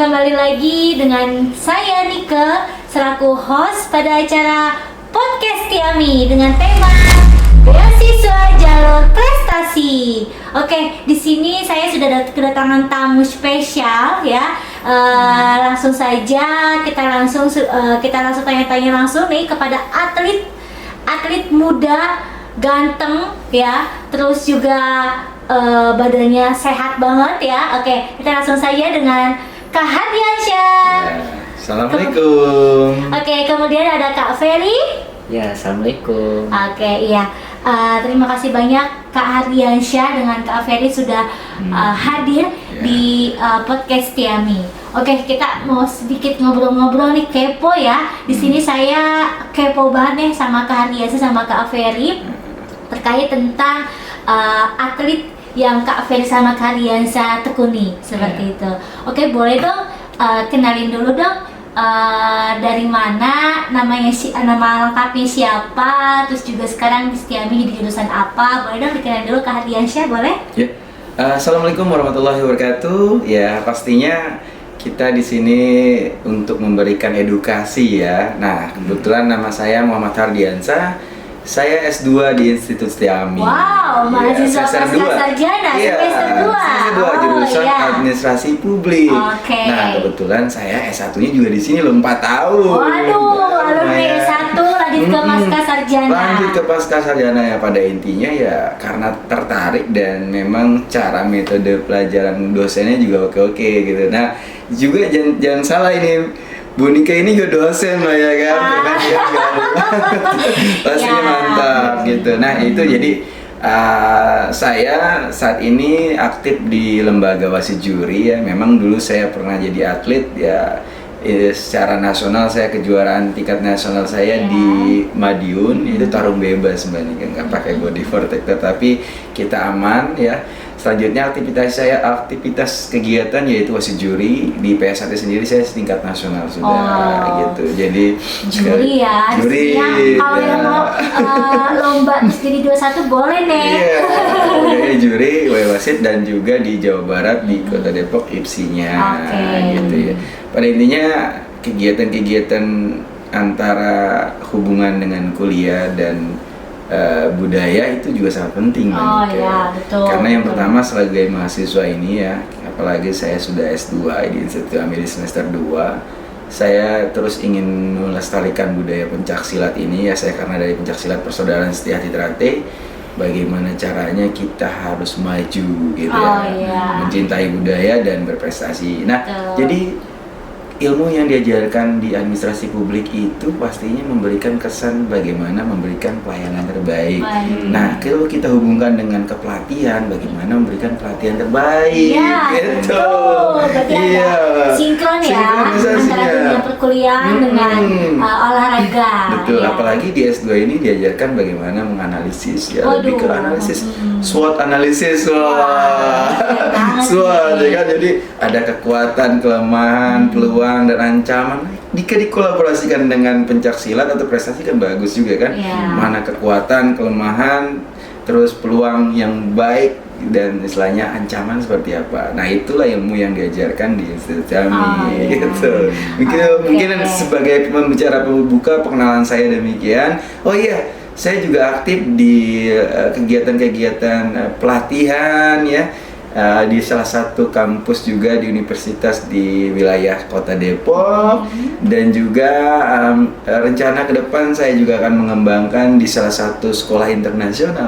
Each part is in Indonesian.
kembali lagi dengan saya Nike selaku host pada acara Podcast Tiami dengan tema Beasiswa Jalur Prestasi. Oke, di sini saya sudah kedatangan tamu spesial ya. Langsung saja kita langsung tanya-tanya langsung nih kepada atlet muda ganteng ya, terus juga badannya sehat banget ya. Oke, kita langsung saja dengan Kak Hardiansyah. Assalamualaikum. Oke, kemudian ada Kak Ferry. Ya, assalamualaikum. Oke, iya. Terima kasih banyak Kak Hardiansyah dengan Kak Ferry sudah hadir di podcast Tiami. Oke, kita mau sedikit ngobrol-ngobrol nih, kepo ya. Di sini saya kepo banget nih sama Kak Hardiansyah sama Kak Ferry terkait tentang atlet yang Kak Ferry sama Kak Hardiansyah tekuni seperti itu. Oke, boleh dong kenalin dulu dong. Dari mana, nama lengkapnya siapa, terus juga sekarang di Setiami di jurusan apa, boleh dong dikenalin dulu Kak Hardiansyah, boleh? Ya. Assalamualaikum warahmatullahi wabarakatuh. Ya, pastinya kita di sini untuk memberikan edukasi ya. Nah, kebetulan nama saya Muhammad Hardiansyah. Saya S2 di Institut Setiami. Wow, mahasiswa pasca sarjana semester 2. Semester 2 jurusan Administrasi Publik. Oke. Nah, kebetulan saya S1-nya juga di sini loh 4 tahun. Waduh, alumni S1 lanjut ke pasca sarjana. Lanjut ke pasca sarjana ya, pada intinya ya karena tertarik dan memang cara metode pelajaran dosennya juga oke-oke gitu. Nah, juga jangan salah ini, Bu Nika ini juga dosen lah ya kan, pastinya mantap gitu. Nah itu jadi saya saat ini aktif di lembaga wasit juri ya. Memang dulu saya pernah jadi atlet ya, secara nasional saya kejuaraan tingkat nasional saya di Madiun itu tarung bebas sebenarnya kan, nggak pakai body protector, tapi kita aman ya. Selanjutnya aktivitas kegiatan yaitu wasit juri di PS1 sendiri saya setingkat nasional sudah gitu. Jadi juri ya. Juri. Kalau yang mau lomba terus jadi 21 boleh nih. Iya. Juri, wasit dan juga di Jawa Barat di Kota Depok IPSI-nya gitu ya. Pada intinya kegiatan-kegiatan antara hubungan dengan kuliah dan budaya itu juga sangat penting betul. Karena yang pertama sebagai mahasiswa ini ya, apalagi saya sudah S2 di Institut Amir semester 2, saya terus ingin melestarikan budaya pencaksilat ini ya. Saya karena dari pencaksilat Persaudaraan Setiahati Ternate, bagaimana caranya kita harus maju gitu mencintai budaya dan berprestasi. Nah, jadi ilmu yang diajarkan di administrasi publik itu pastinya memberikan kesan bagaimana memberikan pelayanan terbaik. Nah, kalau kita hubungkan dengan kepelatihan, bagaimana memberikan pelatihan terbaik. Gitu. Berarti ada sinkron ya antara dunia perkuliahan dengan olahraga. Betul. Apalagi di S2 ini diajarkan bagaimana menganalisis ya, lebih ke analisis SWOT analisis. SWOT ya kan. Jadi ada kekuatan, kelemahan, peluang dan ancaman. Jika dikolaborasikan dengan pencaksilat atau prestasi kan bagus juga kan. Mana kekuatan, kelemahan, terus peluang yang baik dan istilahnya ancaman seperti apa. Nah, itulah ilmu yang diajarkan di Institut kami gitu. Mungkin sebagai pembicara pembuka perkenalan saya demikian. Oh iya, saya juga aktif di kegiatan-kegiatan pelatihan ya. Di salah satu kampus juga di universitas di wilayah Kota Depok, dan juga rencana ke depan saya juga akan mengembangkan di salah satu sekolah internasional.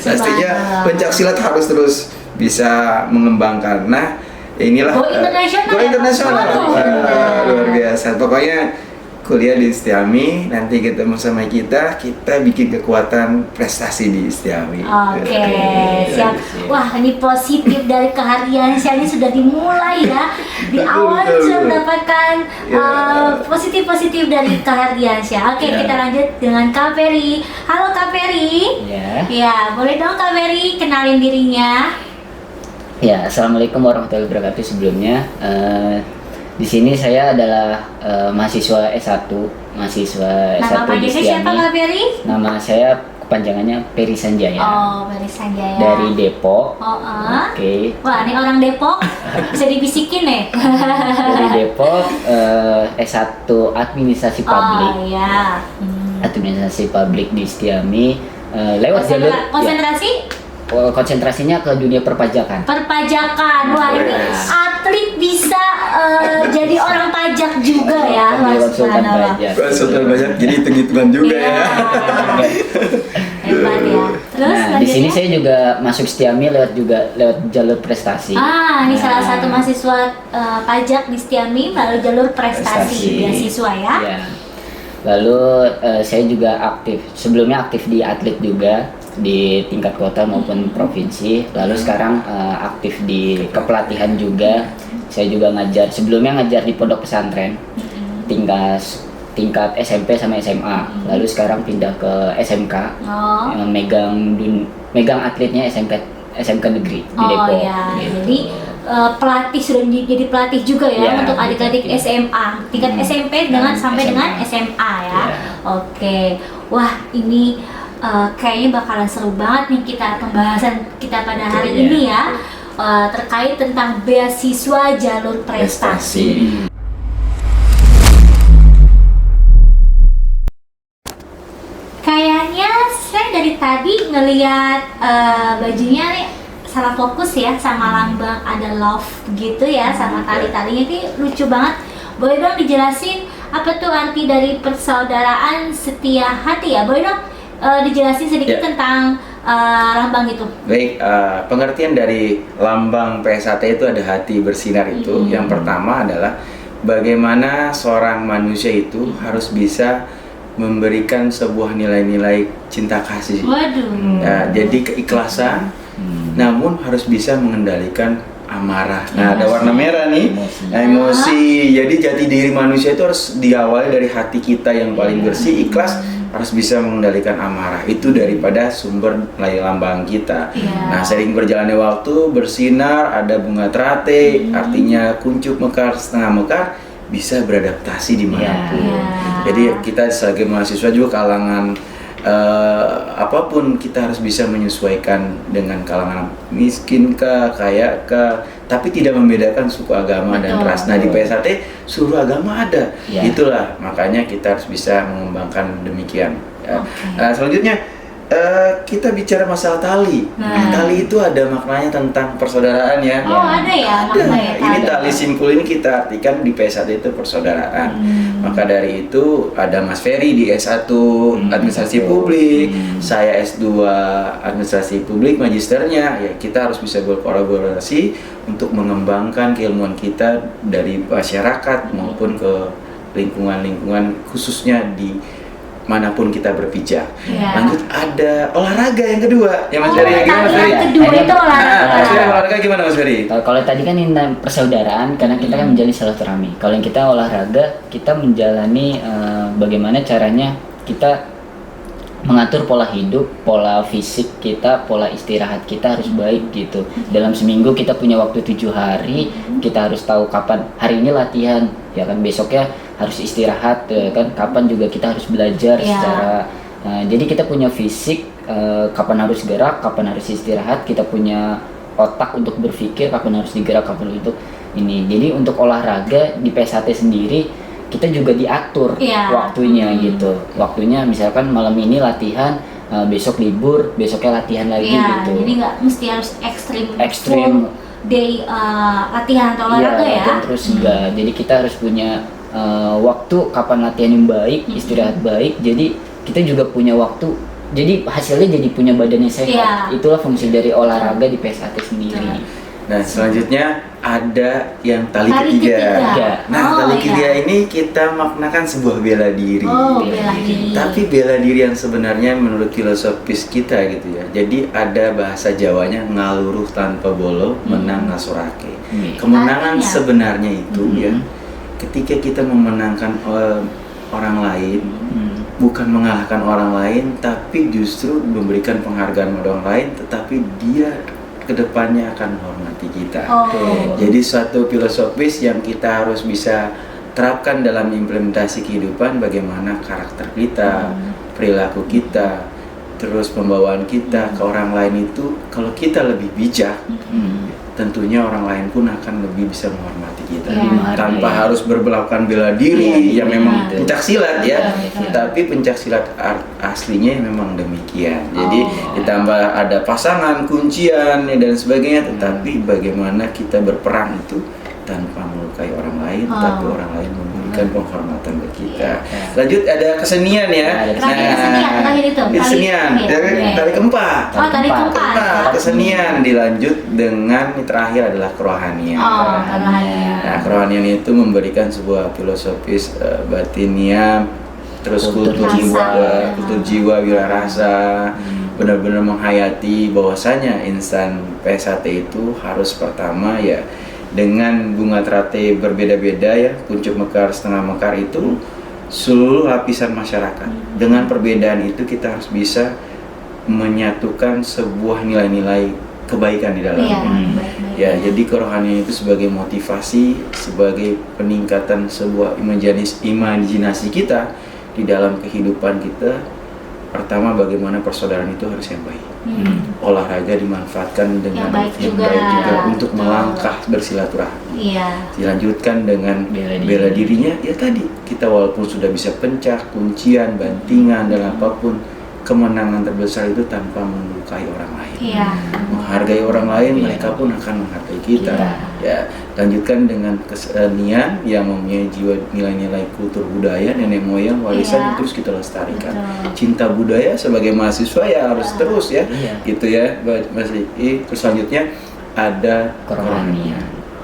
Pastinya pencaksilat harus terus bisa mengembangkan. Nah, inilah Go internasional. Luar biasa. Pokoknya kuliah di Setiami, nanti ketemu sama kita bikin kekuatan prestasi di Setiami. Oke, siap. Wah, ini positif dari Kak Hardiansyah ini sudah dimulai ya. Di awal sudah mendapatkan positif-positif dari Kak Hardiansyah. Oke, kita lanjut dengan Kak Ferry. Halo Kak Ferry. Ya, boleh dong Kak Ferry kenalin dirinya. Ya, assalamualaikum warahmatullahi wabarakatuh. Sebelumnya di sini saya adalah mahasiswa S1 Nama di panjangnya siapa Kak Ferry? Nama saya kepanjangannya Peri Sanjaya. Oh, Peri Sanjaya. Dari Depok. Oke. Wah, ini orang Depok bisa dibisikin nih. Dari Depok, S1 Administrasi Publik. Oh iya. Administrasi Publik di Setiami. Lewat jalur konsentrasi? Konsentrasinya ke dunia perpajakan. Perpajakan. Wah, ini atlet bisa jadi orang pajak juga ya, Mas. Konsultan pajak, jadi hitung-hitungan juga ya. Hebat ya. Terus di sini saya juga masuk Setiami lewat jalur prestasi. Ini salah satu mahasiswa pajak di Setiami melalui jalur prestasi beasiswa ya. Ya. Lalu saya juga sebelumnya aktif di atlet juga di tingkat kota maupun provinsi. Lalu sekarang aktif di kepelatihan juga. Saya juga sebelumnya ngajar di pondok pesantren tingkat SMP sama SMA. Lalu sekarang pindah ke SMK yang megang atletnya SMK negeri di Depok. Iya. Gitu. Jadi pelatih sudah jadi pelatih juga ya untuk adik-adik SMA tingkat SMP sampai dengan SMA ya. Oke. Wah, ini kayaknya bakalan seru banget nih pembahasan kita pada hari ini ya, terkait tentang beasiswa jalur prestasi. Kayaknya saya dari tadi ngelihat bajunya nih salah fokus ya, sama lambang ada love gitu ya, sama tali-talinya ini lucu banget. Boleh dong dijelasin apa tuh arti dari persaudaraan setia hati ya? Boleh dong dijelasin sedikit tentang lambang itu. Baik, pengertian dari lambang PSAT itu ada hati bersinar itu. Yang pertama adalah bagaimana seorang manusia itu harus bisa memberikan sebuah nilai-nilai cinta kasih. Waduh. Jadi keikhlasan, namun harus bisa mengendalikan amarah. Nah, ada warna merah nih, emosi. Jadi jati diri manusia itu harus diawali dari hati kita yang paling bersih, ikhlas, harus bisa mengendalikan amarah. Itu daripada sumber nilai lambang kita. Nah, sering berjalannya waktu, bersinar, ada bunga teratai, artinya kuncup mekar, setengah mekar, bisa beradaptasi dimanapun. Jadi kita sebagai mahasiswa juga kalangan apapun kita harus bisa menyesuaikan dengan kalangan miskin kah, kaya kah, tapi tidak membedakan suku, agama, dan ras. Nah, di PSAT seluruh agama ada. Itulah makanya kita harus bisa mengembangkan demikian. Selanjutnya kita bicara masalah tali. Tali itu ada maknanya tentang persaudaraan ya. Ada ya maknanya tali. Ini tali simpul ini kita artikan di PS1 itu persaudaraan. Maka dari itu ada Mas Ferry di S1 Administrasi Publik, saya S2 Administrasi Publik magisternya. Ya, kita harus bisa berkolaborasi untuk mengembangkan keilmuan kita dari masyarakat maupun ke lingkungan-lingkungan khususnya di manapun kita berpijak. Lanjut ada olahraga yang kedua. Ya Mas Ferry, gimana Mas Ferry? Yang kedua itu olahraga. Olahraga gimana Mas Ferry? Kalau tadi kan ini persaudaraan karena kita kan menjalani silaturahmi. Kalau yang kita olahraga, kita menjalani bagaimana caranya kita mengatur pola hidup, pola fisik kita, pola istirahat kita harus baik gitu. Dalam seminggu kita punya waktu 7 hari, kita harus tahu kapan hari ini latihan, ya kan besoknya harus istirahat, kan kapan juga kita harus belajar secara jadi kita punya fisik, kapan harus gerak, kapan harus istirahat, kita punya otak untuk berpikir kapan harus digerak, kapan untuk ini. Jadi untuk olahraga di PSAT sendiri kita juga diatur waktunya gitu. Waktunya misalkan malam ini latihan, besok libur, besoknya latihan lagi gitu. Jadi nggak mesti harus ekstrim day latihan atau olahraga ya. Terus enggak. Jadi kita harus punya waktu kapan latihan yang baik, istirahat baik. Jadi kita juga punya waktu. Jadi hasilnya jadi punya badan yang sehat. Itulah fungsi dari olahraga di PSAT sendiri. Nah, selanjutnya ada yang tali ketiga. Nah, tali ketiga ini kita maknakan sebuah bela diri. Bela diri. Tapi bela diri yang sebenarnya menurut filosofis kita gitu ya. Jadi ada bahasa Jawanya ngaluruh tanpa bolo, menang ngasurake. Kemenangan sebenarnya itu ya ketika kita memenangkan orang lain, bukan mengalahkan orang lain, tapi justru memberikan penghargaan pada orang lain, tetapi dia kedepannya akan menghormati kita. Jadi suatu filosofis yang kita harus bisa terapkan dalam implementasi kehidupan, bagaimana karakter kita, perilaku kita, terus pembawaan kita ke orang lain itu, kalau kita lebih bijak, tentunya orang lain pun akan lebih bisa menghormati kita, tanpa harus bermelakukan bela diri yang memang pencak silat ya. Tapi pencak silat aslinya memang demikian. Jadi ditambah ada pasangan, kuncian dan sebagainya, tetapi bagaimana kita berperang itu tanpa melukai orang lain, tapi orang lain memberikan penghormatan ke kita. Lanjut, ada kesenian ya. Kesenian, tari keempat. Tari keempat. Kesenian dilanjut dengan yang terakhir adalah kerohanian. Nah, kerohanian itu memberikan sebuah filosofis batiniah, terus kultur jiwa, wirarasa, benar-benar menghayati bahwasanya insan PSAT itu harus pertama ya dengan bunga teratai berbeda-beda ya, kuncup mekar, setengah mekar itu seluruh lapisan masyarakat. Dengan perbedaan itu kita harus bisa menyatukan sebuah nilai-nilai kebaikan di dalamnya. Ya, jadi kerohanian itu sebagai motivasi, sebagai peningkatan sebuah imajinasi kita di dalam kehidupan kita. Pertama, bagaimana persaudaraan itu harus yang baik. Olahraga dimanfaatkan dengan yang baik juga untuk melangkah bersilaturahmi. Dilanjutkan dengan bela bela dirinya, ya tadi kita walaupun sudah bisa pencak, kuncian, bantingan dan apapun, kemenangan terbesar itu tanpa melukai orang lain. Menghargai orang lain, mereka pun akan menghargai kita. Ya, lanjutkan dengan kesenian yang mempunyai jiwa nilai-nilai kultur budaya nenek moyang, warisan terus kita lestarikan. Cinta budaya sebagai mahasiswa ya harus terus ya. Gitu ya, Mas Riki. Terus selanjutnya ada kerohanian.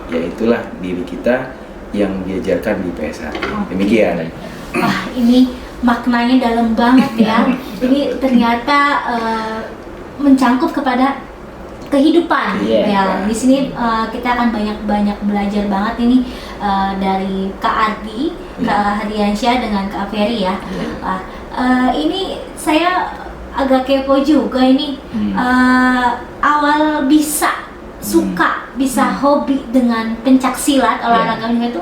Ya, itulah diri kita yang diajarkan di PSAT. Demikian. Wah, ini maknanya dalam banget ya. Ini ternyata mencangkup kepada kehidupan. Ya, di sini kita akan banyak belajar banget ini dari Kak Ardi, Kak Hadiansyah dengan Kak Ferry ya. Ini saya agak kepo juga ini, awal bisa suka, bisa hobi dengan pencak silat, olahraganya itu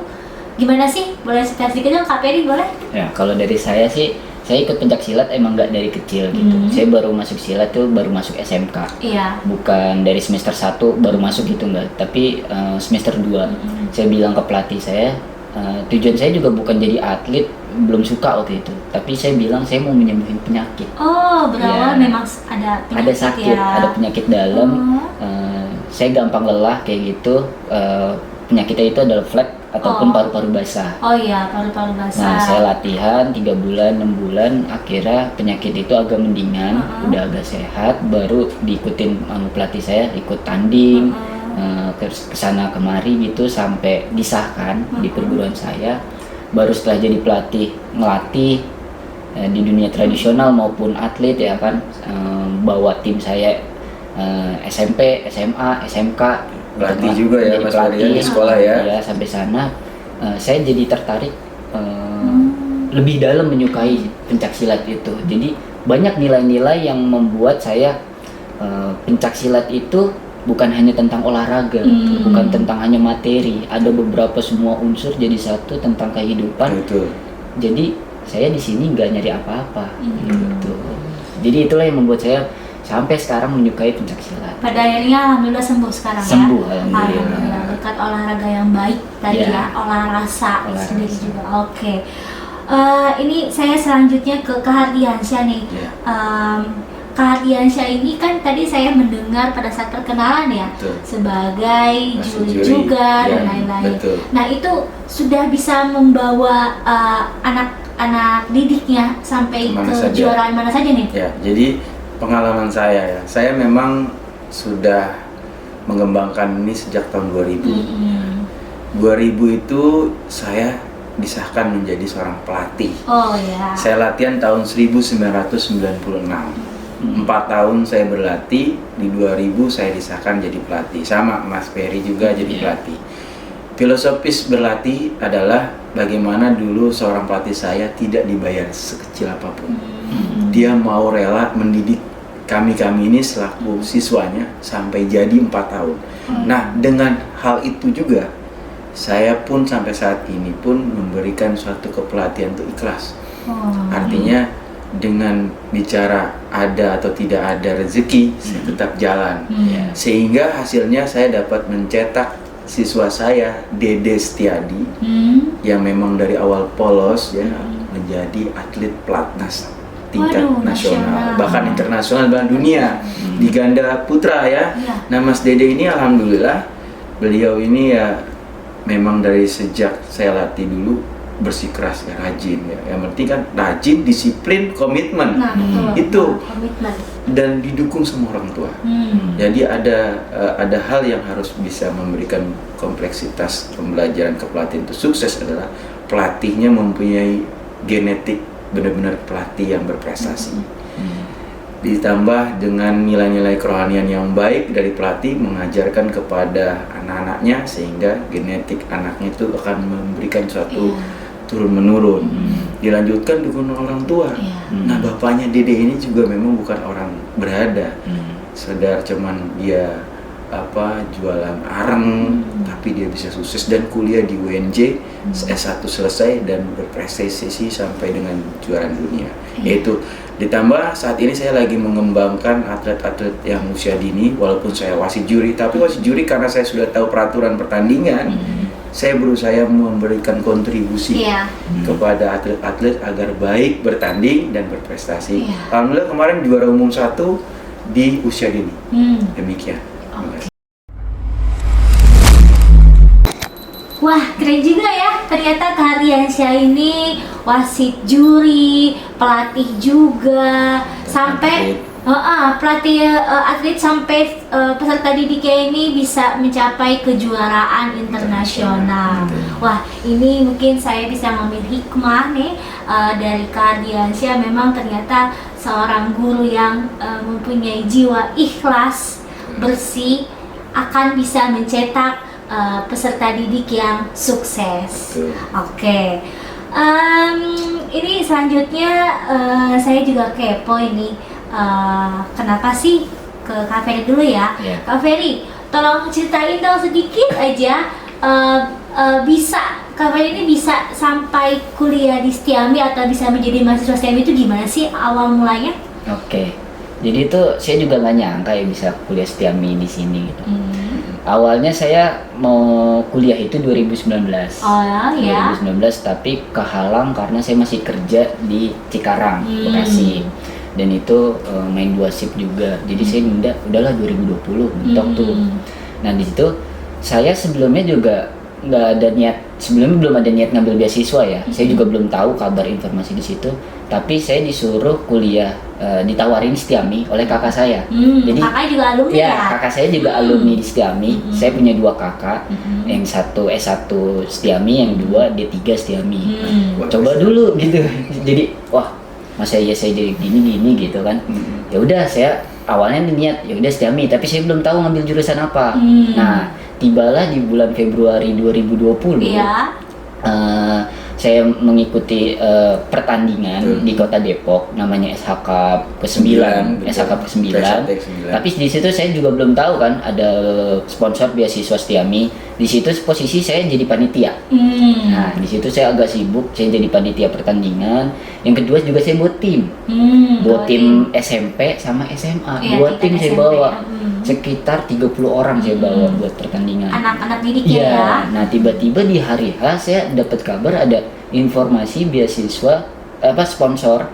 gimana sih? Boleh cerita sedikit dong Kak Ferry, boleh? Ya, kalau dari saya sih, saya ikut pencak silat emang nggak dari kecil gitu. Saya baru masuk silat tuh baru masuk SMK. Bukan dari semester 1 baru masuk gitu enggak, tapi semester 2. Saya bilang ke pelatih saya, tujuan saya juga bukan jadi atlet, belum suka waktu itu. Tapi saya bilang saya mau menyembuhin penyakit. Oh, berawal memang ada penyakit, ada sakit, ada penyakit dalam. Saya gampang lelah kayak gitu. Penyakitnya itu adalah flek ataupun paru-paru basah. Paru-paru basah. Nah, saya latihan 3 bulan, 6 bulan, akhirnya penyakit itu agak mendingan, udah agak sehat, baru diikutin pelatih saya, ikut tanding, kesana kemari gitu sampai disahkan di perguruan saya. Baru setelah jadi pelatih, ngelatih di dunia tradisional maupun atlet ya kan, bawa tim saya SMP, SMA, SMK. Pelatih juga ya Mas Ferry di sekolah ya. Ya, sampai sana saya jadi tertarik lebih dalam menyukai pencak silat itu. Jadi banyak nilai-nilai yang membuat saya pencak silat itu bukan hanya tentang olahraga, bukan tentang hanya materi. Ada beberapa semua unsur jadi satu tentang kehidupan. Jadi saya di sini nggak nyari apa-apa. Gitu. Jadi itulah yang membuat saya sampai sekarang menyukai pencak silat. Pada akhirnya alhamdulillah sembuh sekarang. Alhamdulillah berkat olahraga yang baik tadi ya, olahraga sendiri juga. Ini saya selanjutnya ke Kak Hadiansyah nih. Kak Hadiansyah ini kan tadi saya mendengar pada saat perkenalan ya, sebagai juri juga dan lain-lain. Nah, itu sudah bisa membawa anak-anak didiknya sampai ke kejuaraan mana saja nih? Ya, jadi pengalaman saya memang sudah mengembangkan ini sejak tahun 2000. 2000 itu saya disahkan menjadi seorang pelatih. Saya latihan tahun 1996. 4 tahun saya berlatih, di 2000 saya disahkan jadi pelatih. Sama Mas Ferry juga jadi pelatih. Filosofis berlatih adalah bagaimana dulu seorang pelatih saya tidak dibayar sekecil apapun. Dia mau rela mendidik kami ini selaku siswanya sampai jadi 4 tahun. Nah, dengan hal itu juga saya pun sampai saat ini pun memberikan suatu kepelatihan untuk ikhlas. Artinya dengan bicara ada atau tidak ada rezeki, saya tetap jalan. Sehingga hasilnya saya dapat mencetak siswa saya, Dede Setiadi, yang memang dari awal polos ya menjadi atlet pelatnas tingkat nasional, bahkan internasional dan dunia di ganda putra ya. Nah Mas Dede ini alhamdulillah beliau ini ya memang dari sejak saya latih dulu bersikeras ya, rajin ya. Yang penting kan rajin, disiplin, komitmen. Nah, itu komitmen. Dan didukung sama orang tua. Jadi ada hal yang harus bisa memberikan kompleksitas pembelajaran kepelatihan itu sukses adalah pelatihnya mempunyai genetik benar-benar pelatih yang berprestasi. Ditambah dengan nilai-nilai kerohanian yang baik dari pelatih mengajarkan kepada anak-anaknya sehingga genetik anaknya itu akan memberikan suatu turun-menurun. Dilanjutkan dukungan orang tua. Nah bapaknya Dede ini juga memang bukan orang berada. Sadar cuman dia jualan areng, tapi dia bisa sukses dan kuliah di UNJ, S1 selesai dan berprestasi sampai dengan juara dunia. Yaitu ditambah saat ini saya lagi mengembangkan atlet-atlet yang usia dini, walaupun saya wasit juri, tapi wasit juri karena saya sudah tahu peraturan pertandingan, saya berusaha memberikan kontribusi kepada atlet-atlet agar baik bertanding dan berprestasi. Alhamdulillah kemarin juara umum 1 di usia dini. Demikian. Wah, keren juga ya. Ternyata Kak Ardiansyah ini wasit juri, pelatih juga, sampai pelatih atlet sampai peserta didiknya ini bisa mencapai kejuaraan internasional. Wah, ini mungkin saya bisa ngambil hikmah nih dari Kak Ardiansyah. Memang ternyata seorang guru yang mempunyai jiwa ikhlas, bersih, akan bisa mencetak peserta didik yang sukses. Oke. Ini selanjutnya saya juga kepo ini. Kenapa sih ke Kak Ferry dulu ya? Kak Ferry, tolong ceritain dong sedikit aja. Bisa Kak Ferry ini bisa sampai kuliah di Setiami atau bisa menjadi mahasiswa Setiami itu gimana sih awal mulanya? Oke. Jadi itu saya juga nggak nyangka ya bisa kuliah Setiami di sini gitu. Awalnya saya mau kuliah itu 2019. Oh ya. 2019 tapi kehalang karena saya masih kerja di Cikarang, Bekasi. Dan itu main 2 shift juga. Jadi saya nunda udahlah 2020 mentok tuh. Nah, di situ saya sebelumnya juga nggak ada niat, sebelumnya belum ada niat ngambil beasiswa ya. Saya juga belum tahu kabar informasi di situ. Tapi saya disuruh kuliah, ditawarin Setiami oleh kakak saya. Jadi kakak juga alumni ya? Kakak saya juga alumni di Setiami. Saya punya 2 kakak, yang satu S1 Setiami, yang 2 D3 Setiami. Coba dulu gitu. Jadi wah, masa iya saya jadi gini gitu kan. Ya udah, saya awalnya niat ya udah Setiami, tapi saya belum tahu ngambil jurusan apa. Nah, tibalah di bulan Februari 2020. Saya mengikuti pertandingan di Kota Depok namanya SHK ke-9, Tapi di situ saya juga belum tahu kan ada sponsor beasiswa Setiami. Di situ posisi saya jadi panitia. Nah, di situ saya agak sibuk, saya jadi panitia pertandingan. Yang kedua juga saya buat tim. Buat tim SMP sama SMA. Dua tim saya bawa. Sekitar 30 orang saya bawa buat pertandingan. Anak-anak didiknya ya. Nah, tiba-tiba di hari H saya dapat kabar ada informasi beasiswa sponsor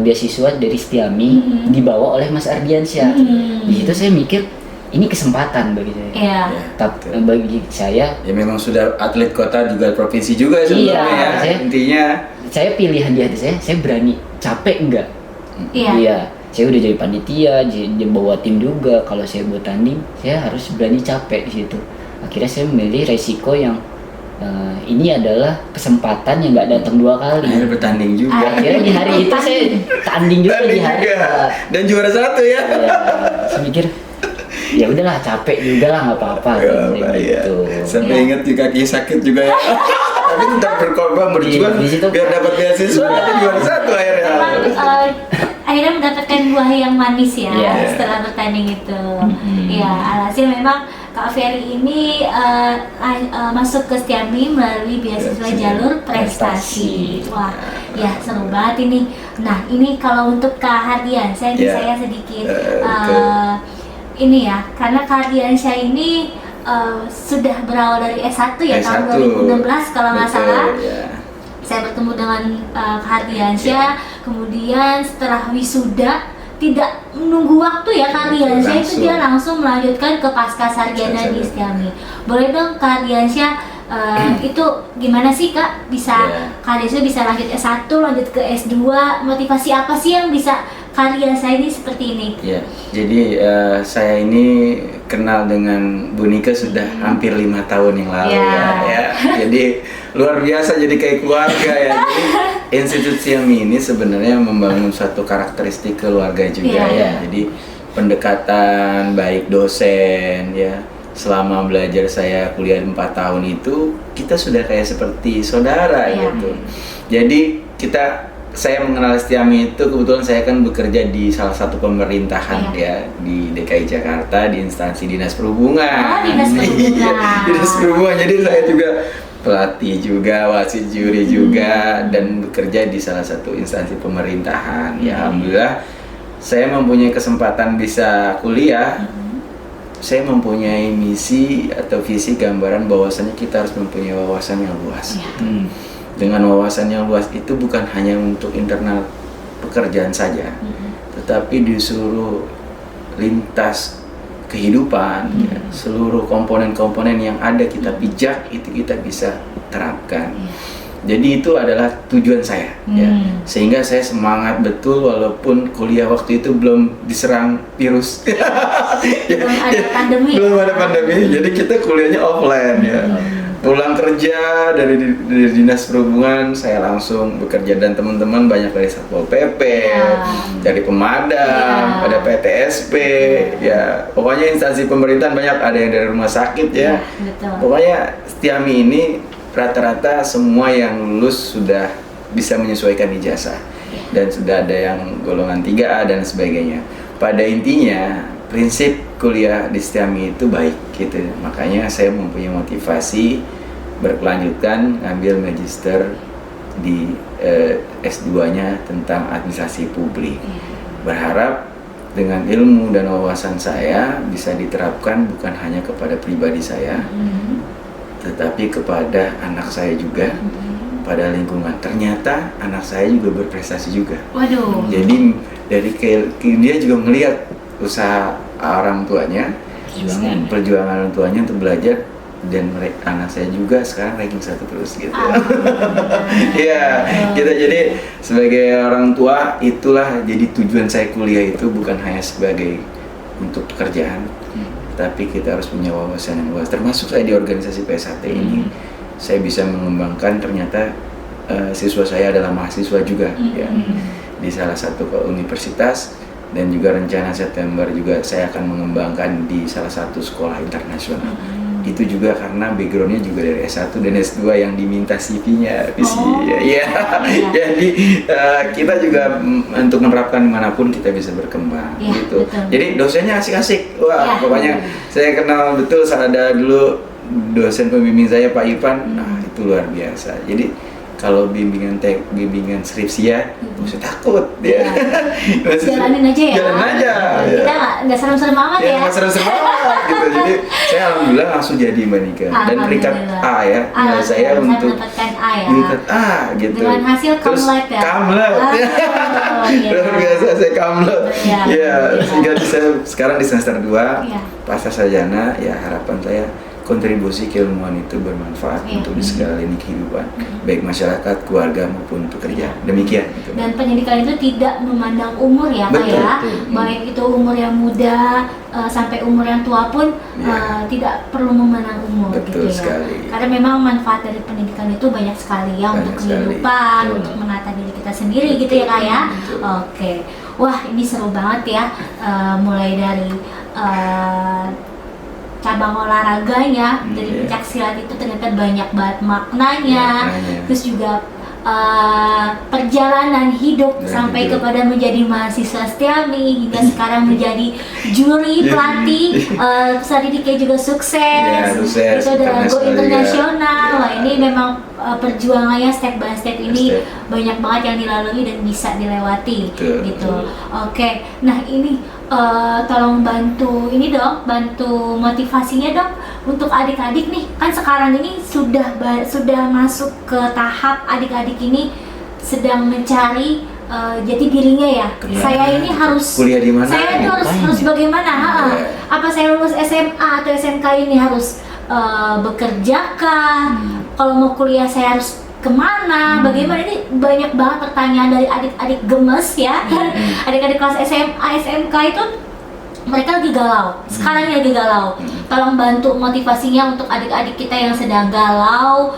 beasiswa dari Setiami dibawa oleh Mas Ardiansyah. Di situ saya mikir ini kesempatan bagi saya. Tapi bagi saya ya memang sudah atlet kota juga provinsi juga sebenarnya ya. Intinya saya pilihan di hati saya berani capek enggak? Iya. Saya udah jadi panitia, jadi bawa tim juga. Kalau saya buat tanding, saya harus berani capek di situ. Akhirnya saya memilih resiko yang ini adalah kesempatan yang nggak datang 2 kali. Akhirnya bertanding juga. Akhirnya di hari itu saya tanding juga di hari dan juara 1 ya. Saya mikir ya udahlah, capek juga lah, nggak apa-apa gitu. Sampai ingat juga kaki sakit juga ya. Tapi tetap berkorban berjuang biar dapat beasiswa, tapi juara 1 akhirnya. Akhirnya mendapatkan buah yang manis ya setelah bertanding itu. Ya, alhasil memang Kak Ferry ini masuk ke Setiami melalui beasiswa jalur prestasi. Wah, ya seru banget ini. Nah, ini kalau untuk Kak Hardian, saya sedikit ini ya, karena Kak Hardian saya ini sudah berawal dari S1 ya, tahun 2016 kalau nggak salah. Saya bertemu dengan Kak Hardiansyah, kemudian setelah wisuda tidak menunggu waktu ya Kak Hardiansyah, itu dia langsung melanjutkan ke pasca sarjana di Setiami. Boleh dong Kak Hardiansyah, itu gimana sih Kak Kak Hardiansyah bisa lanjut S1, lanjut ke S2, motivasi apa sih yang bisa Kak Hardiansyah ini seperti ini? Ya, jadi saya ini kenal dengan Bu Nika sudah hampir 5 tahun yang lalu ya. Jadi luar biasa, jadi kayak keluarga ya. Jadi Institut Setiami ini sebenarnya membangun satu karakteristik keluarga juga ya. Jadi pendekatan baik dosen ya. Selama belajar saya kuliah 4 tahun itu kita sudah kayak seperti saudara gitu. Jadi saya mengenal Setiami itu kebetulan saya kan bekerja di salah satu pemerintahan ya di DKI Jakarta di instansi Dinas Perhubungan. Dinas Perhubungan. Dinas Perhubungan. Jadi saya juga pelatih juga, wasit juri juga, dan bekerja di salah satu instansi pemerintahan. Ya alhamdulillah saya mempunyai kesempatan bisa kuliah. Saya mempunyai misi atau visi gambaran bahwasannya kita harus mempunyai wawasan yang luas. Dengan wawasan yang luas itu bukan hanya untuk internal pekerjaan saja, tetapi di seluruh lintas kehidupan, seluruh komponen-komponen yang ada kita pijak itu kita bisa terapkan. Jadi itu adalah tujuan saya, ya. Sehingga saya semangat betul walaupun kuliah waktu itu belum diserang virus. Belum ada pandemi. Belum ada pandemi, jadi kita kuliahnya offline ya. Pulang kerja dari Dinas Perhubungan, saya langsung bekerja dan teman-teman banyak dari Satpol PP, dari pemadam, ada PTSP, ya pokoknya instansi pemerintahan banyak, ada yang dari rumah sakit ya. Pokoknya Setiami ini rata-rata semua yang lulus sudah bisa menyesuaikan ijazah dan sudah ada yang golongan 3A dan sebagainya. Pada intinya prinsip kuliah di Setiami itu baik gitu, makanya saya mempunyai motivasi berkelanjutan ngambil magister di S2-nya tentang administrasi publik. Berharap dengan ilmu dan wawasan saya bisa diterapkan bukan hanya kepada pribadi saya, tetapi kepada anak saya juga, pada lingkungan. Ternyata anak saya juga berprestasi juga. Waduh. Jadi dari dia juga melihat usaha orang tuanya, perjuangan orang tuanya untuk belajar, dan anak saya juga sekarang ranking 1 terus gitu. Iya, kita jadi sebagai orang tua itulah jadi tujuan saya kuliah itu bukan hanya sebagai untuk pekerjaan, tapi kita harus punya wawasan yang luas. Termasuk saya di organisasi PSHT ini, saya bisa mengembangkan ternyata siswa saya adalah mahasiswa juga ya di salah satu universitas. Dan juga rencana September juga saya akan mengembangkan di salah satu sekolah internasional. Itu juga karena backgroundnya juga dari S1 dan S2 yang diminta CV-nya. Jadi kita juga untuk menerapkan dimanapun kita bisa berkembang gitu. Betul. Jadi dosennya asik-asik. Wah, pokoknya saya kenal betul, ada dulu dosen pembimbing saya Pak Ivan. Nah, itu luar biasa. Jadi kalau bimbingan skripsi ya, usah takut ya. Jalanin aja ya. Jalan aja. Kita nggak serem-serem amat ya. Nggak serem-serem amat gitu. Jadi saya alhamdulillah langsung jadi Mbak Nika dan peringkat A ya. Nilai saya untuk mendapatkan A ya. peringkat A gitu. Dengan hasil kamlet ya. Kamlet. Luar biasa saya kamlet. Ya, sehingga saya sekarang di semester 2 pasca sarjana ya, harapan saya kontribusi keilmuan itu bermanfaat untuk di segala lini kehidupan, baik masyarakat, keluarga maupun pekerja. Demikian. Gitu. Dan pendidikan itu tidak memandang umur ya, Pak ya. Baik itu umur yang muda sampai umur yang tua pun tidak perlu memandang umur. Betul gitu ya. sekali. Karena memang manfaat dari pendidikan itu banyak sekali ya, untuk kehidupan, untuk menata diri kita sendiri gitu ya Kak ya. Oke. Wah, ini seru banget ya. Mulai dari cabang olahraganya, dari pencaksilat itu ternyata banyak banget maknanya. Terus juga perjalanan hidup sampai kepada menjadi mahasiswa Setiami hingga sekarang menjadi juri pelatih, peserta didiknya juga sukses, itu udah go internasional. Wah, ini memang perjuangannya step by step ini banyak banget yang dilalui dan bisa dilewati gitu. Oke, nah ini tolong bantu ini dong, bantu motivasinya dong untuk adik-adik nih, kan sekarang ini sudah masuk ke tahap adik-adik ini sedang mencari jati dirinya ya. Saya ini harus kuliah di mana? Saya itu harus bagaimana? Apa saya lulus SMA atau SMK ini harus bekerja kah? Kalau mau kuliah saya harus kemana? Bagaimana? Ini banyak banget pertanyaan dari adik-adik gemes ya. Adik-adik kelas SMA, SMK itu mereka lagi galau. Sekarang ini lagi galau. Tolong bantu motivasinya untuk adik-adik kita yang sedang galau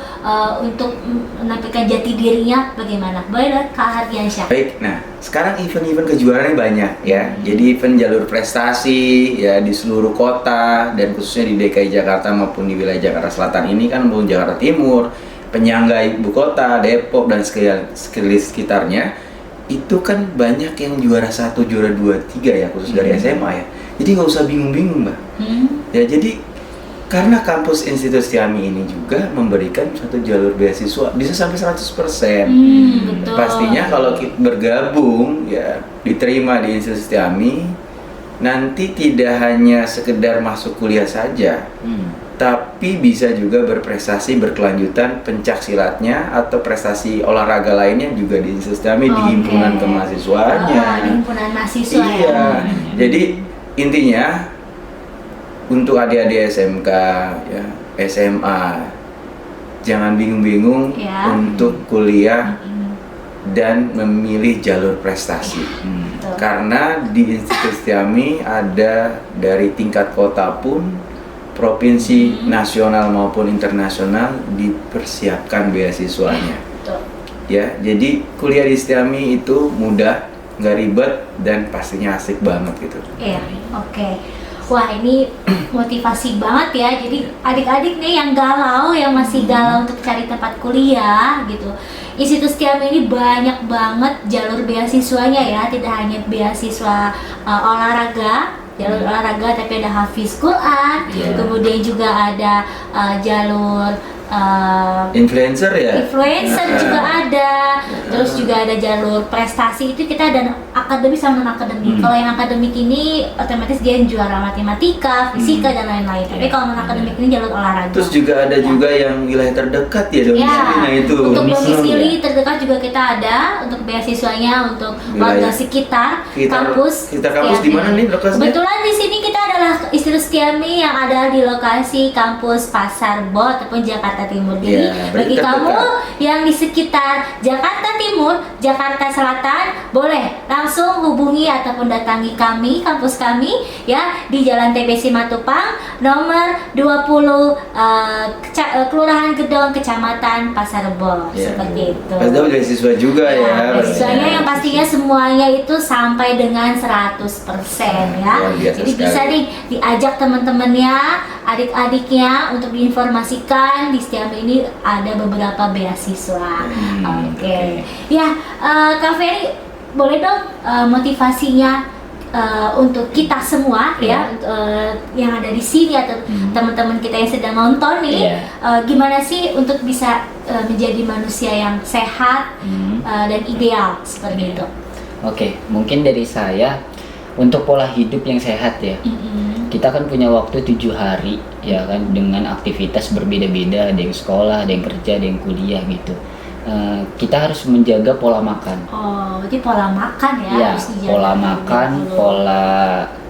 untuk menampilkan jati dirinya. Bagaimana? Boleh Kak Hardiansyah. Baik, nah sekarang event-event kejuaraannya banyak ya. Jadi event jalur prestasi ya di seluruh kota dan khususnya di DKI Jakarta maupun di wilayah Jakarta Selatan ini kan maupun Jakarta Timur, penyangga ibu kota, Depok dan sekitarnya itu kan banyak yang juara 1, juara 2, 3 ya khusus dari SMA ya. Jadi nggak usah bingung-bingung Mbak. Ya jadi karena kampus Institut Setiami ini juga memberikan satu jalur beasiswa bisa sampai 100%. Betul. Pastinya kalau kita bergabung ya diterima di Institut Setiami nanti tidak hanya sekedar masuk kuliah saja. Tapi bisa juga berprestasi berkelanjutan pencak silatnya atau prestasi olahraga lainnya juga di Institut Setiami di himpunan kemahasiswaannya. Di himpunan mahasiswa iya. Jadi intinya untuk adik-adik SMK ya, SMA jangan bingung-bingung untuk kuliah dan memilih jalur prestasi. Karena di Institut Setiami ada dari tingkat kota pun provinsi, nasional maupun internasional dipersiapkan beasiswanya. Ya, jadi kuliah di Setiami itu mudah, nggak ribet dan pastinya asik banget gitu. Iya, oke. Wah, ini motivasi banget ya. Jadi adik-adik nih yang galau, yang masih galau untuk cari tempat kuliah gitu. Institut Setiami ini banyak banget jalur beasiswanya ya, tidak hanya beasiswa olahraga, jalur olahraga, tapi ada Hafiz Quran, kemudian juga ada jalur influencer ya, juga ada, terus juga ada jalur prestasi. Itu kita ada akademik sama non akademik. Kalau yang akademik ini otomatis dia juara matematika, fisika dan lain-lain. Tapi kalau non akademik ini jalur olahraga. Terus juga ada juga yang wilayah terdekat ya domisilinya itu. Untuk domisili terdekat juga kita ada untuk beasiswanya untuk warga sekitar kampus. Kita kampus di mana nih lokasinya? Kebetulan di sini kita adalah Institut Setiami yang ada di lokasi kampus Pasar Bo ataupun Jakarta Timur. Jadi bagi kamu yang di sekitar Jakarta Timur, Jakarta Selatan, boleh langsung hubungi ataupun datangi kami, kampus kami ya di Jalan TBC Matupang nomor 20 Kelurahan Gedong, Kecamatan Pasar Bo. Seperti itu. Ada beasiswa juga ya. Beasiswanya yang pastinya semuanya itu sampai dengan 100% ya. Jadi bisa nih diajak teman-temannya, adik-adiknya untuk diinformasikan di Setiami ini ada beberapa beasiswa. Oke. Ya, Kak Ferry, boleh dong motivasinya untuk kita semua ya, yang ada di sini atau teman-teman kita yang sedang nonton nih, gimana sih untuk bisa menjadi manusia yang sehat dan ideal seperti itu? Oke, mungkin dari saya untuk pola hidup yang sehat ya. Kita kan punya waktu 7 hari ya kan, dengan aktivitas berbeda-beda, ada yang sekolah, ada yang kerja, ada yang kuliah gitu. Kita harus menjaga pola makan. Oh, jadi pola makan ya, harus dijaga. Pola makan, pola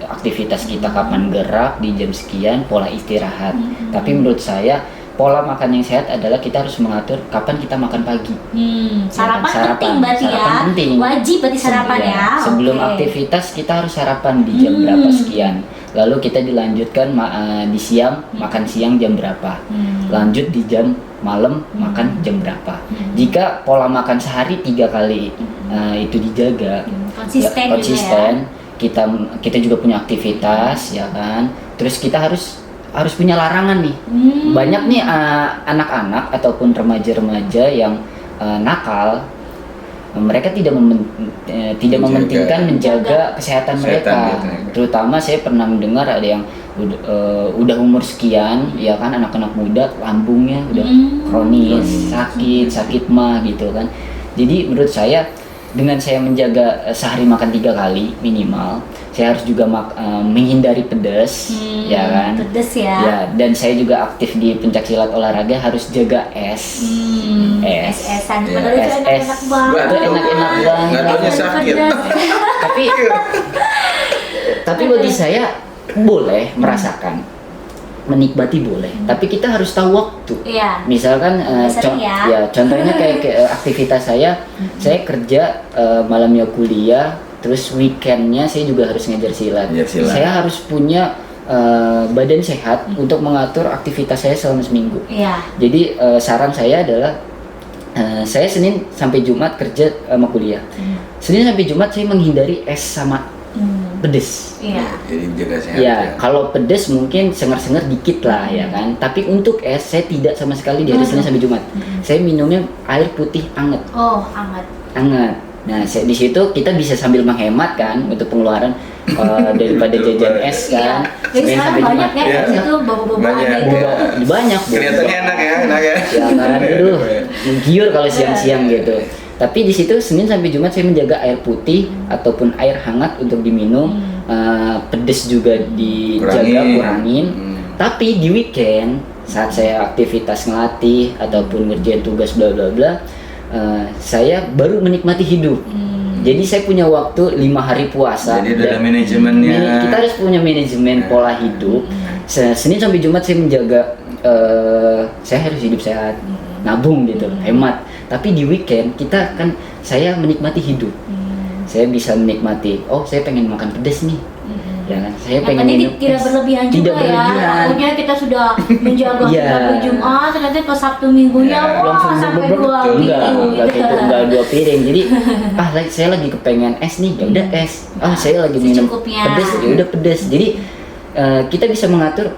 aktivitas kita kapan gerak di jam sekian, pola istirahat. Tapi menurut saya pola makan yang sehat adalah kita harus mengatur kapan kita makan pagi. Sarapan penting berarti ya. Penting. Wajib berarti sarapan ya. Sebelum aktivitas kita harus sarapan di jam berapa sekian. Lalu kita dilanjutkan di siang, makan siang jam berapa. Lanjut di jam malam, makan jam berapa. Jika pola makan sehari 3 kali itu dijaga, konsisten. Kita juga punya aktivitas ya kan. Terus kita harus punya larangan nih. Banyak nih anak-anak ataupun remaja-remaja yang nakal, mereka tidak mementingkan menjaga kesehatan mereka. Terutama saya pernah mendengar ada yang udah umur sekian, ya kan, anak-anak muda lambungnya udah kronis, sakit mah gitu kan. Jadi menurut saya dengan saya menjaga sehari makan 3 kali minimal, saya harus juga menghindari pedas, ya kan? Pedas ya. Ya, dan saya juga aktif di pencaksilat olahraga, harus jaga es. Es-esan. Ya. Padahal itu enak-enak banget. Itu enak-enak banget. Nggak taunya sakit. Tapi bagi saya boleh merasakan, menikmati boleh, tapi kita harus tahu waktu. Iya. Misalkan Sering ya. contohnya kayak aktivitas saya kerja, malamnya kuliah, terus weekendnya saya juga harus ngajar silat. Saya harus punya badan sehat untuk mengatur aktivitas saya selama seminggu. Iya. Jadi saran saya adalah saya Senin sampai Jumat kerja sama kuliah. Senin sampai Jumat saya menghindari es sama pedes. Iya. Jadi jaga sehat. Ya, kalau pedes mungkin senger-senger dikit lah ya kan. Tapi untuk es saya tidak sama sekali dari Senin sampai Jumat. Saya minumnya air putih anget. Oh, hangat. Anget. Nah, di situ kita bisa sambil menghemat kan untuk pengeluaran daripada jajan es kan. Jadi sekarang banyak ya, Iya. itu bawa-bawa Banyak, gitu. iya. Banyak. Kelihatannya enak ya. Ya kan, aduh, menggiur kalau siang-siang gitu. Tapi di situ Senin sampai Jumat saya menjaga air putih ataupun air hangat untuk diminum, pedes juga dijaga, kurangin. Tapi di weekend saat saya aktivitas ngelatih ataupun ngerjain tugas bla bla bla, saya baru menikmati hidup. Jadi saya punya waktu 5 hari puasa. Jadi ada manajemennya. Kita harus punya manajemen pola hidup. Senin sampai Jumat saya menjaga, saya harus hidup sehat, nabung gitu, hemat. Tapi di weekend saya menikmati hidup. Saya bisa menikmati, saya pengen makan pedas nih. Ya kan? Saya pengen minum tidak berlebihan tidak juga ya. berlebihan. Takutnya kita sudah menjaga Iya. hari Jumat, ternyata ke Sabtu Minggunya langsung sampai bebek. 2 Enggak piring. gitu, enggak 2 piring. Jadi saya lagi kepengen es nih, ya udah es. Saya lagi minum Secukupnya. pedas, ya udah pedas. Jadi kita bisa mengatur,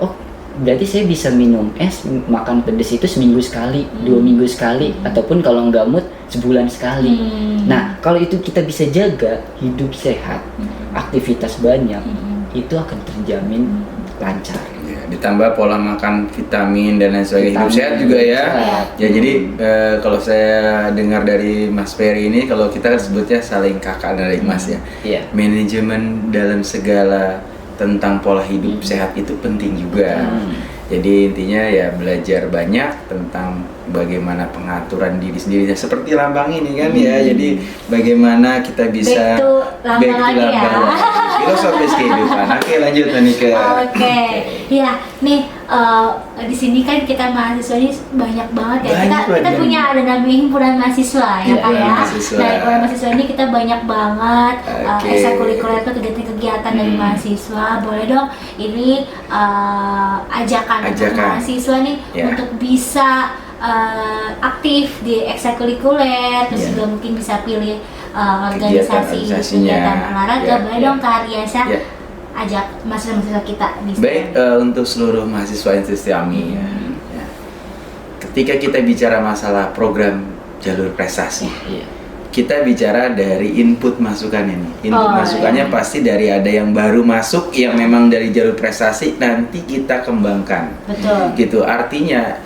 berarti saya bisa minum es, makan pedas itu seminggu sekali, 2 minggu sekali, ataupun kalau nggak mood sebulan sekali. Nah, kalau itu kita bisa jaga, hidup sehat, aktivitas banyak, itu akan terjamin lancar. Ya, ditambah pola makan vitamin dan lain sebagainya, hidup sehat juga ya. Ya jadi kalau saya dengar dari Mas Ferry ini, kalau kita kan sebutnya saling kakak dari Mas ya. Iya. Manajemen dalam segala tentang pola hidup sehat itu penting juga. Jadi intinya ya belajar banyak tentang bagaimana pengaturan diri sendiri, seperti lambang ini kan ya. Jadi bagaimana kita bisa back to lambang ya. Filosofis kehidupan. Oke, lanjut Monica. Oke, ya nih di sini kan kita mahasiswa ini banyak banget ya. Kita punya ada namanya himpunan mahasiswa ya Pak ya. Nah, himpunan mahasiswa ini kita banyak banget ekstrakurikuler atau kegiatan-kegiatan dari mahasiswa. Boleh dong ini ajakan untuk mahasiswa nih untuk bisa aktif di ekstrakurikuler, terus juga mungkin bisa pilih organisasi kegiatan olahraga. Boleh dong Kak Ariansyah ajak mahasiswa kita bisa. Baik, untuk seluruh mahasiswa Institut AMI ya. Ketika kita bicara masalah program jalur prestasi, kita bicara dari input masukan ini. Input masukannya pasti dari ada yang baru masuk yang memang dari jalur prestasi, nanti kita kembangkan. Betul. Gitu. Artinya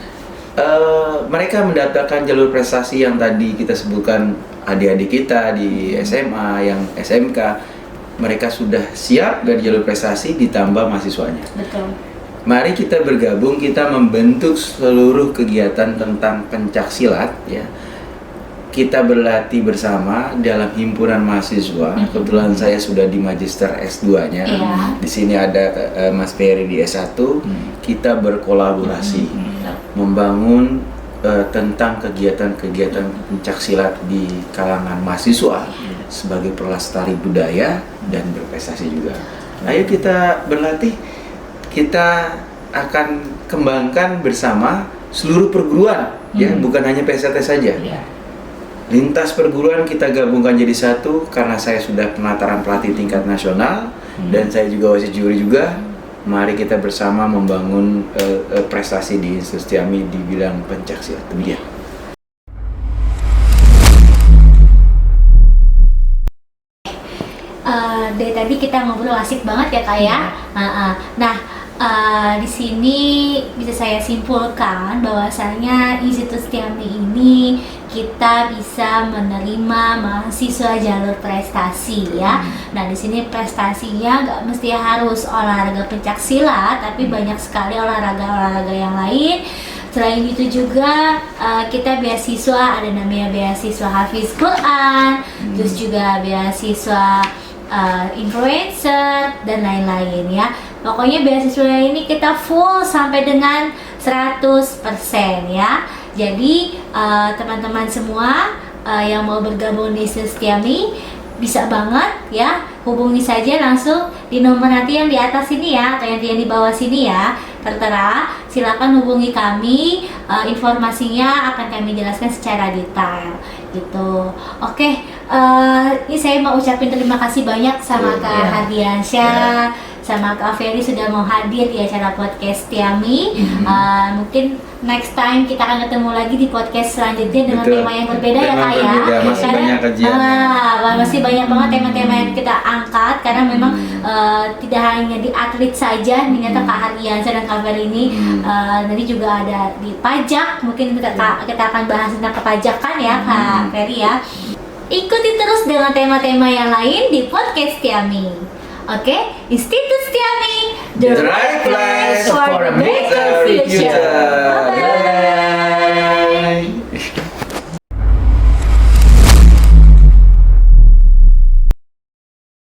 mereka mendapatkan jalur prestasi yang tadi kita sebutkan, adik-adik kita di SMA, yang SMK, mereka sudah siap dari jalur prestasi ditambah mahasiswanya. Betul. Mari kita bergabung, kita membentuk seluruh kegiatan tentang pencaksilat ya. Kita berlatih bersama dalam himpunan mahasiswa. Kebetulan saya sudah di magister S2-nya. Di sini ada Mas Ferry di S1. Kita berkolaborasi membangun tentang kegiatan-kegiatan pencaksilat di kalangan mahasiswa sebagai pelestari budaya dan berprestasi juga. Ayo kita berlatih, kita akan kembangkan bersama seluruh perguruan ya, bukan hanya PST saja. Lintas perguruan kita gabungkan jadi satu, karena saya sudah penataran pelatih tingkat nasional dan saya juga wasit juri juga. Mari kita bersama membangun prestasi di Institut AMI di bidang pencaksilat. Demikian. ngobrol asik banget ya Kak ya. Nah, di sini bisa saya simpulkan bahwasanya Institut Setiami ini kita bisa menerima mahasiswa jalur prestasi ya. Nah, di sini prestasinya nggak mesti harus olahraga pencak silat, tapi banyak sekali olahraga yang lain. Selain itu juga kita beasiswa, ada namanya beasiswa Hafiz Quran, terus juga beasiswa influencer dan lain-lain ya. Pokoknya beasiswa ini kita full sampai dengan 100% ya. Jadi teman-teman semua yang mau bergabung di Setiami bisa banget ya, hubungi saja langsung di nomor nanti yang di atas sini ya, atau yang di bawah sini ya, tertera. Silakan hubungi kami, informasinya akan kami jelaskan secara detail gitu. Oke, ini saya mau ucapin terima kasih banyak sama Kak Hardiansyah, sama Kak Ferry sudah mau hadir di acara podcast Setiami. Mungkin next time kita akan ketemu lagi di podcast selanjutnya dengan tema yang berbeda ya Kak ya. Masih banyak kajian. Masih banyak banget tema-tema yang kita angkat karena memang tidak hanya di atlet saja. Ternyata Kak Hardiansyah dan Kak Ferry ini nanti juga ada di pajak. Mungkin kita akan bahas tentang kepajakan ya Kak Ferry ya. Ikuti terus dengan tema-tema yang lain di podcast Setiami. Oke, Institut Setiami, The right place for a better future. Bye.